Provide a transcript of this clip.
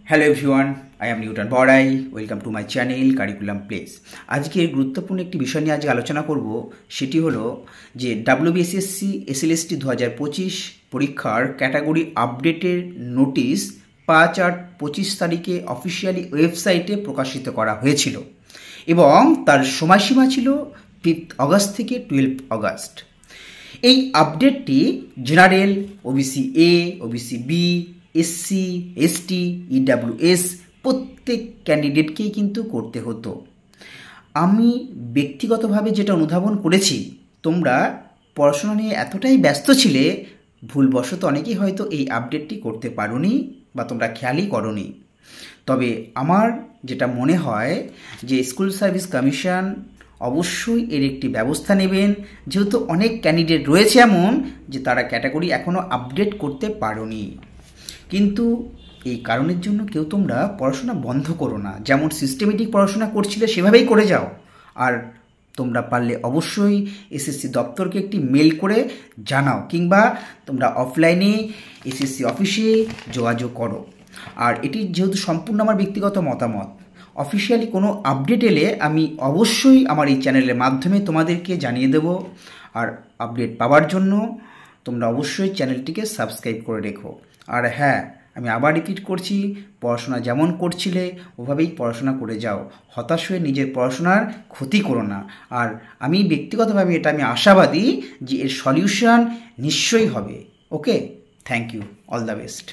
Hello everyone, I am Newton Borai. Welcome to my channel curriculum place. আজকে গুরুত্বপূর্ণ একটি বিষয় নিয়ে আজকে আলোচনা করব। সেটি হলো যে WBSSC SLST 2025 পরীক্ষার ক্যাটাগরি আপডেটের নোটিশ 5/8/25 তারিখে অফিসিয়ালি ওয়েবসাইটে প্রকাশিত করা হয়েছিল এবং তার সময়সীমা ছিল 5 অগস্ট থেকে 12 অগস্ট। এই আপডেটটি general, OBC A, OBC B, SC, ST, EWS প্রত্যেক ক্যান্ডিডেটকেই কিন্তু করতে হতো। আমি ব্যক্তিগতভাবে যেটা অনুধাবন করেছি, তোমরা পড়াশোনা নিয়ে এতটাই ব্যস্ত ছিলে, ভুলবশত অনেকেই হয়তো এই আপডেটটি করতে পারোনি বা তোমরা খেয়ালই করোনি। তবে আমার যেটা মনে হয় যে স্কুল সার্ভিস কমিশন অবশ্যই এর একটি ব্যবস্থা নেবেন, যেহেতু অনেক ক্যান্ডিডেট রয়েছে এমন যে তারা ক্যাটাগরি এখনও আপডেট করতে পারোনি। কিন্তু এই কারণের জন্য কেউ তোমরা পড়াশোনা বন্ধ করো না। যেমন সিস্টেমেটিক পড়াশোনা করছিলে সেভাবেই করে যাও। আর তোমরা পারলে অবশ্যই এসএসসি দপ্তরকে একটি মেল করে জানাও, কিংবা তোমরা অফলাইনে এসএসসি অফিসে যোগাযোগ করো। আর এটি যেহেতু সম্পূর্ণ আমার ব্যক্তিগত মতামত, অফিসিয়ালি কোনো আপডেট এলে আমি অবশ্যই আমার এই চ্যানেলের মাধ্যমে তোমাদেরকে জানিয়ে দেব। আর আপডেট পাওয়ার জন্য তোমরা অবশ্যই চ্যানেলটিকে সাবস্ক্রাইব করে রেখো। আর হ্যাঁ, আমি আবার রিপিট করছি, পড়াশোনা যেমন করছিলে ওভাবেই পড়াশোনা করে যাও। হতাশ হয়ে নিজের পড়াশোনার ক্ষতি করো না। আর আমি ব্যক্তিগতভাবে এটা আমি আশাবাদী যে এর সলিউশন নিশ্চয়ই হবে। Okay, thank you, all the best.